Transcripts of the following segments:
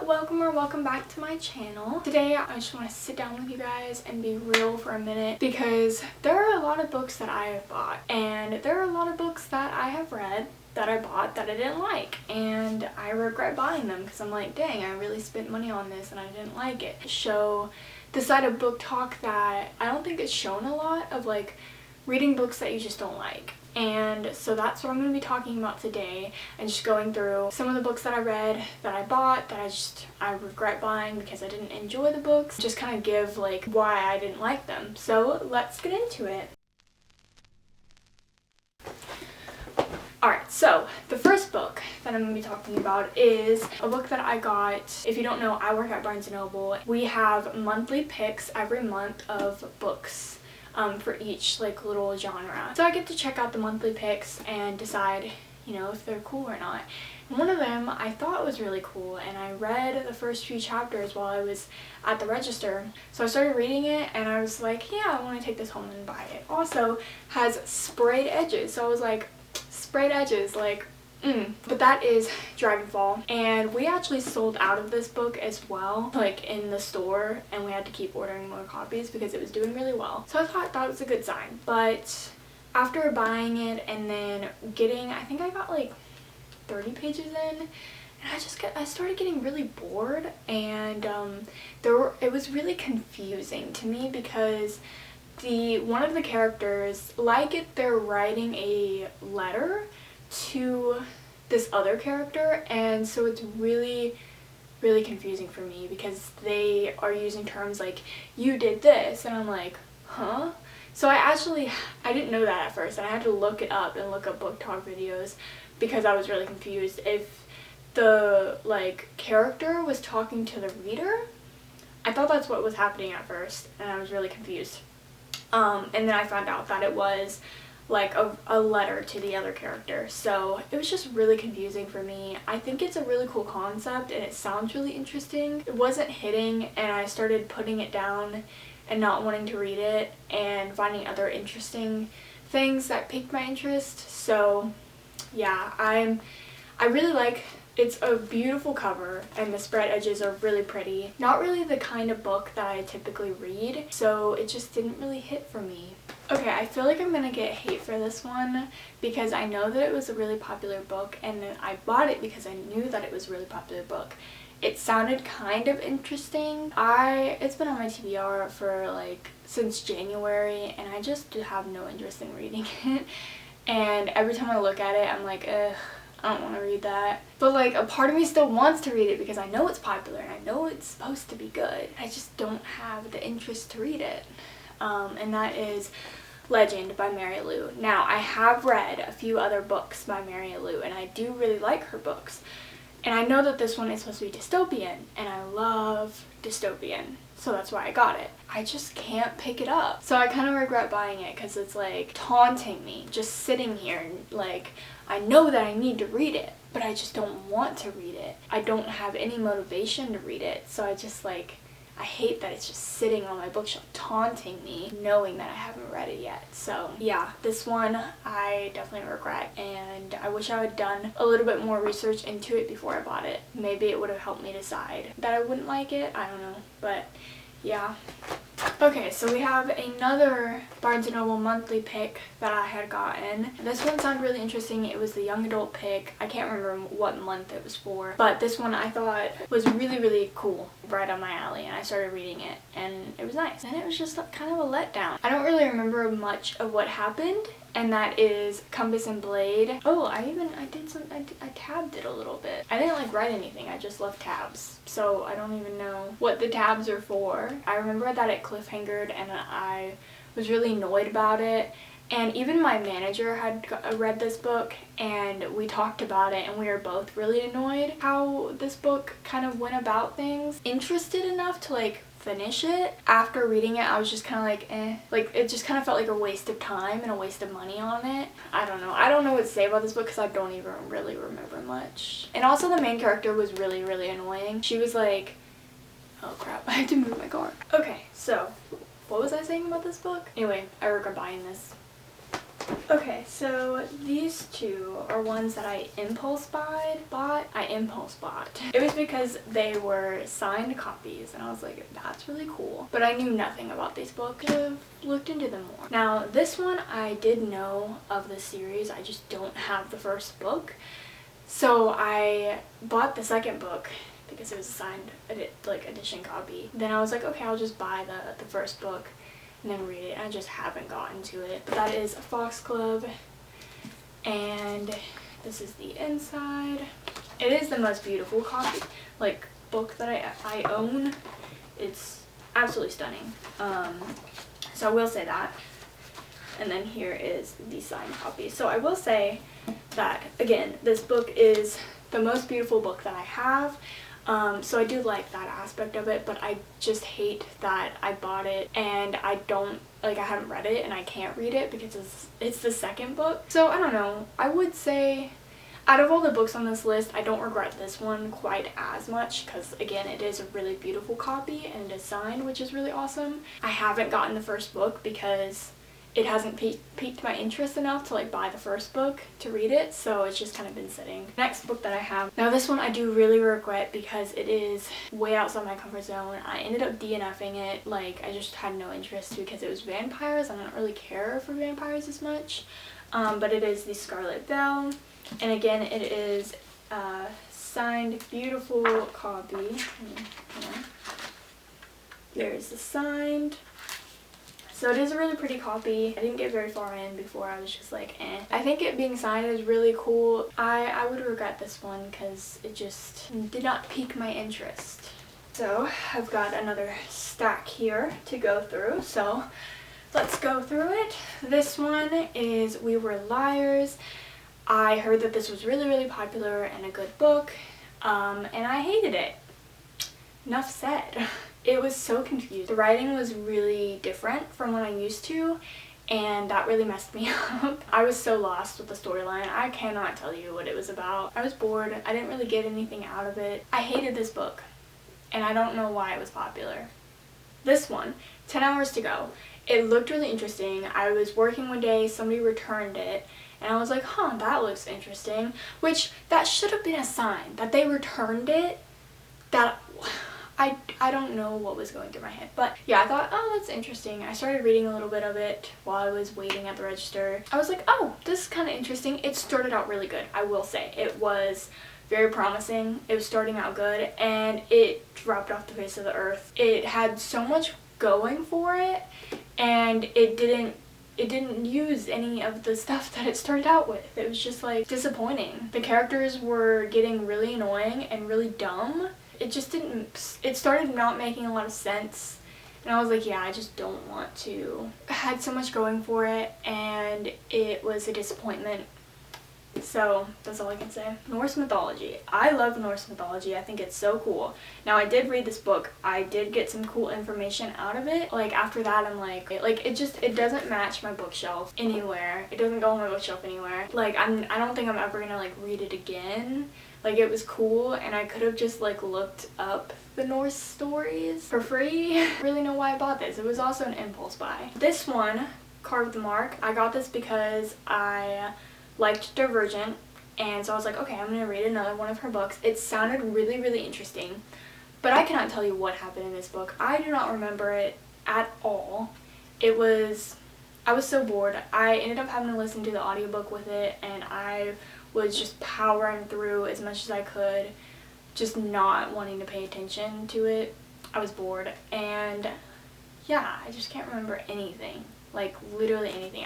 welcome or welcome back to my channel. Today I just want to sit down with you guys and be real for a minute because there are a lot of books that I have bought and there are a lot of books that I have read that I bought that I didn't like, and I regret buying them because I'm like, dang, I really spent money on this and I didn't like it. Show the side of book talk that I don't think it's shown a lot of, like reading books that you just don't like. And so that's what I'm going to be talking about today, and just going through some of the books that I read, that I bought, that I regret buying because I didn't enjoy the books. Just kind of give like why I didn't like them. So let's get into it. Alright, so the first book that I'm going to be talking about is a book that I got. If you don't know, I work at Barnes & Noble. We have monthly picks every month of books for each like little genre. So I get to check out the monthly picks and decide, you know, if they're cool or not. And one of them I thought was really cool, and I read the first few chapters while I was at the register. So I started reading it and I was like, yeah, I want to take this home and buy it. Also has sprayed edges, so I was like, sprayed edges, like But that is Dragonfall, and we actually sold out of this book as well, like in the store, and we had to keep ordering more copies because it was doing really well. So I thought that was a good sign. But after buying it and then getting, I think I got like 30 pages in, and I started getting really bored, and it was really confusing to me because one of the characters, like if they're writing a letter to this other character, and so it's really confusing for me because they are using terms like, you did this, and I'm like, huh? So I didn't know that at first, and I had to look it up and look up book talk videos because I was really confused if the like character was talking to the reader. I thought that's what was happening at first, and I was really confused. And then I found out that it was like a letter to the other character, so it was just really confusing for me. I think it's a really cool concept and it sounds really interesting. It wasn't hitting, and I started putting it down and not wanting to read it and finding other interesting things that piqued my interest. So yeah, I really like. It's a beautiful cover and the spread edges are really pretty. Not really the kind of book that I typically read, so it just didn't really hit for me. Okay, I feel like I'm gonna get hate for this one because I know that it was a really popular book, and then I bought it because I knew that it was a really popular book. It sounded kind of interesting. It's been on my TBR for like since January, and I just have no interest in reading it. And every time I look at it, I'm like, ugh, I don't want to read that. But like a part of me still wants to read it because I know it's popular and I know it's supposed to be good. I just don't have the interest to read it. And that is Legend by Mary Lou. Now, I have read a few other books by Mary Lou, and I do really like her books. And I know that this one is supposed to be dystopian, and I love dystopian, so that's why I got it. I just can't pick it up. So I kind of regret buying it because it's like taunting me, just sitting here and like, I know that I need to read it, but I just don't want to read it. I don't have any motivation to read it, so I hate that it's just sitting on my bookshelf taunting me, knowing that I haven't read it yet. So yeah, this one I definitely regret, and I wish I had done a little bit more research into it before I bought it. Maybe it would have helped me decide that I wouldn't like it. I don't know, but yeah. Okay, so we have another Barnes & Noble monthly pick that I had gotten. This one sounded really interesting. It was the young adult pick. I can't remember what month it was for, but this one I thought was really cool, right on my alley, and I started reading it and it was nice. And it was just kind of a letdown. I don't really remember much of what happened, and that is Compass and Blade. Oh, I tabbed it a little bit. I didn't like write anything, I just left tabs, so I don't even know what the tabs are for. I remember that it cliffhangered and I was really annoyed about it, and even my manager had read this book and we talked about it, and we were both really annoyed how this book kind of went about things. Interested enough to like finish it. After reading it, I was just kind of like, eh. Like, it just kind of felt like a waste of time and a waste of money on it. I don't know what to say about this book because I don't even really remember much. And also the main character was really annoying. She was like, oh crap, I have to move my car. Okay, so what was I saying about this book? Anyway, I regret buying this. Okay, so these two are ones that I impulse bought. It was because they were signed copies, and I was like, that's really cool. But I knew nothing about these books. I could have looked into them more. Now, this one I did know of the series. I just don't have the first book. So I bought the second book because it was a signed edition copy. Then I was like, okay, I'll just buy the first book and then read it. I just haven't gotten to it. But that is Foxglove, and this is the inside. It is the most beautiful copy, book that I own. It's absolutely stunning. So I will say that. And then here is the signed copy. So I will say that, again, this book is the most beautiful book that I have. So I do like that aspect of it, but I just hate that I bought it and I haven't read it and I can't read it because it's the second book. So I don't know. I would say out of all the books on this list, I don't regret this one quite as much because, again, it is a really beautiful copy and it is signed, which is really awesome. I haven't gotten the first book because it hasn't piqued my interest enough to buy the first book to read it, so it's just kind of been sitting. Next book that I have, now this one I do really regret because it is way outside my comfort zone. I ended up DNFing it. I just had no interest because it was vampires. I don't really care for vampires as much, but it is the Scarlet Bell, and again, it is a signed beautiful copy. There's the signed. So it is a really pretty copy. I didn't get very far in before I was just like, eh. I think it being signed is really cool. I would regret this one because it just did not pique my interest. So I've got another stack here to go through. So let's go through it. This one is We Were Liars. I heard that this was really, really popular and a good book, and I hated it. Enough said. It was so confused. The writing was really different from what I'm used to, and that really messed me up. I was so lost with the storyline. I cannot tell you what it was about. I was bored. I didn't really get anything out of it. I hated this book, and I don't know why it was popular. This one, 10 Hours to Go. It looked really interesting. I was working one day, somebody returned it, and I was like, huh, that looks interesting. Which, that should have been a sign that they returned it. That... I don't know what was going through my head, but yeah, I thought, oh, that's interesting. I started reading a little bit of it while I was waiting at the register. I was like, oh, this is kind of interesting. It started out really good, I will say. It was very promising. It was starting out good, and it dropped off the face of the earth. It had so much going for it, and it didn't use any of the stuff that it started out with. It was just disappointing. The characters were getting really annoying and really dumb. It just didn't, it started not making a lot of sense, and I was like, yeah, I just don't want to. It had so much going for it, and it was a disappointment. So that's all I can say. Norse mythology. I love Norse mythology. I think it's so cool. Now, I did read this book. I did get some cool information out of it. After that, I'm it doesn't match my bookshelf anywhere. It doesn't go on my bookshelf anywhere. I don't think I'm ever gonna read it again. It was cool, and I could have just looked up the Norse stories for free. I really know why I bought this. It was also an impulse buy. This one, Carve the Mark, I got this because I liked Divergent, and so I was like, okay, I'm gonna read another one of her books. It sounded really, really interesting, but I cannot tell you what happened in this book. I do not remember it at all. I was so bored. I ended up having to listen to the audiobook with it, and I was just powering through as much as I could, just not wanting to pay attention to it. I was bored, and yeah, I just can't remember anything. Literally anything.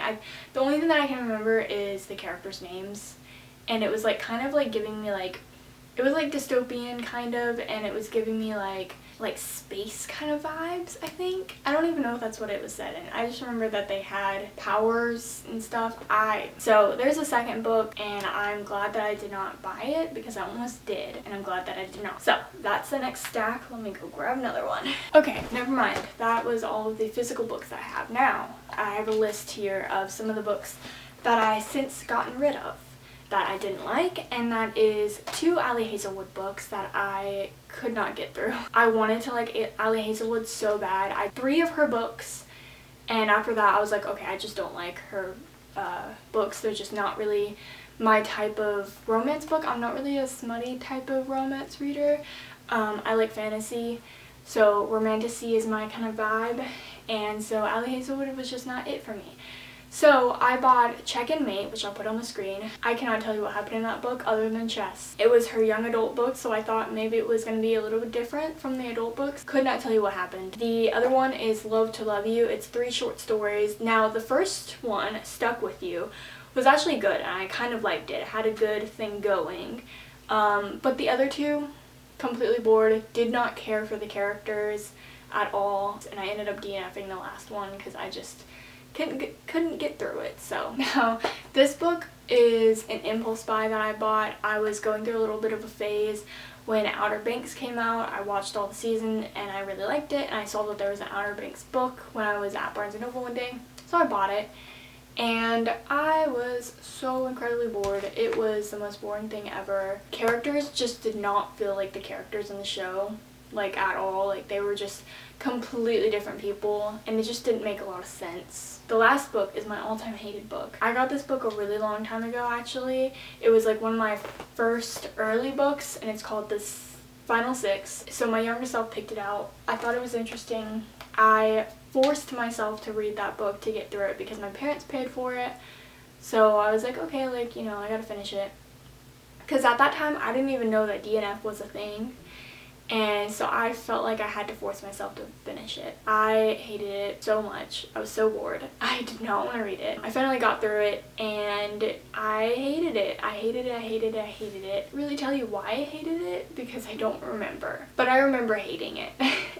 The only thing that I can remember is the characters' names, and it was kind of giving me it was dystopian kind of, and it was giving me space kind of vibes, I think. I don't even know if that's what it was said in. I just remember that they had powers and stuff. So there's a second book, and I'm glad that I did not buy it because I almost did, and I'm glad that I did not. So that's the next stack. Let me go grab another one. Okay, never mind. That was all of the physical books that I have. Now, I have a list here of some of the books that I since gotten rid of that I didn't like, and that is 2 Ali Hazelwood books that I could not get through. I wanted to like Ali Hazelwood so bad. I 3 of her books, and after that I was like, okay, I just don't like her books. They're just not really my type of romance book. I'm not really a smutty type of romance reader. I like fantasy, so romantasy is my kind of vibe, and so Allie Hazelwood was just not it for me. So I bought Check and Mate, which I'll put on the screen. I cannot tell you what happened in that book other than chess. It was her young adult book, so I thought maybe it was going to be a little bit different from the adult books. Could not tell you what happened. The other one is Love to Love You. It's 3 short stories. Now the first one, Stuck With You, was actually good, and I kind of liked it. It had a good thing going. But the other two, completely bored, did not care for the characters at all, and I ended up DNFing the last one because I just couldn't get through it. So now this book is an impulse buy that I bought. I was going through a little bit of a phase when Outer Banks came out. I watched all the season and I really liked it, and I saw that there was an Outer Banks book when I was at Barnes & Noble one day, so I bought it. And I was so incredibly bored. It was the most boring thing ever. Characters just did not feel like the characters in the show, like at all. Like they were just completely different people, and it just didn't make a lot of sense. The last book is my all-time hated book. I got this book a really long time ago, actually. It was like one of my first early books, and it's called The Final Six. So my younger self picked it out. I thought it was interesting. I forced myself to read that book to get through it because my parents paid for it. So I was like, okay, like, you know, I gotta finish it. Because at that time, I didn't even know that DNF was a thing. And so I felt like I had to force myself to finish it. I hated it so much. I was so bored. I did not want to read it. I finally got through it, and I hated it. I hated it, I hated it, I hated it. Really tell you why I hated it? Because I don't remember. But I remember hating it.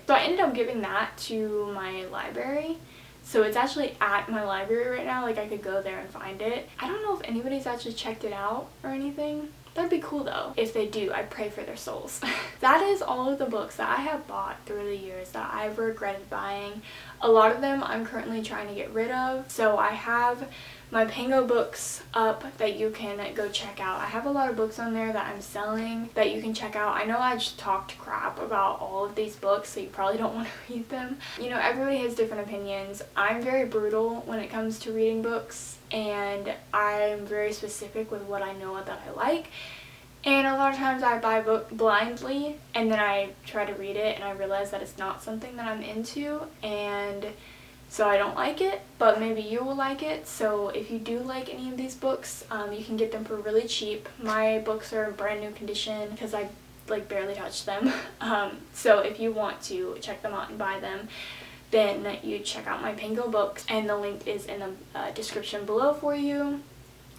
So I ended up giving that to my library. So it's actually at my library right now. Like, I could go there and find it. I don't know if anybody's actually checked it out or anything. That'd be cool though. If they do, I pray for their souls. That is all of the books that I have bought through the years that I've regretted buying. A lot of them I'm currently trying to get rid of. So I have my Pango books up that you can go check out. I have a lot of books on there that I'm selling that you can check out. I know I just talked crap about all of these books, so you probably don't want to read them. You know, everybody has different opinions. I'm very brutal when it comes to reading books, and I'm very specific with what I know that I like. And a lot of times I buy a book blindly, and then I try to read it and I realize that it's not something that I'm into, and so I don't like it, but maybe you will like it. So if you do like any of these books, you can get them for really cheap. My books are in brand new condition because I like barely touched them. So if you want to check them out and buy them, then you check out my Pango books, and the link is in the description below for you,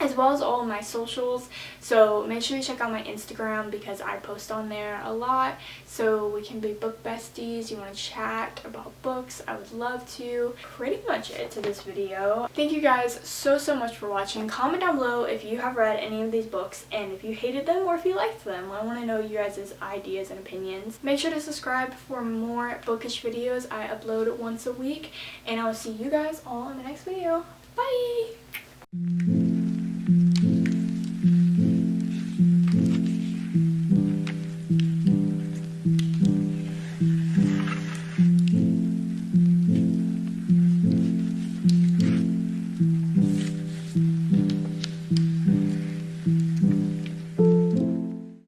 as well as all of my socials. So make sure you check out my Instagram because I post on there a lot, so we can be book besties. You want to chat about books, I would love to. Pretty much it to this video. Thank you guys so much for watching. Comment down below if you have read any of these books and if you hated them or if you liked them. I want to know you guys' ideas and opinions. Make sure to subscribe for more bookish videos. I upload once a week, and I will see you guys all in the next video. Bye!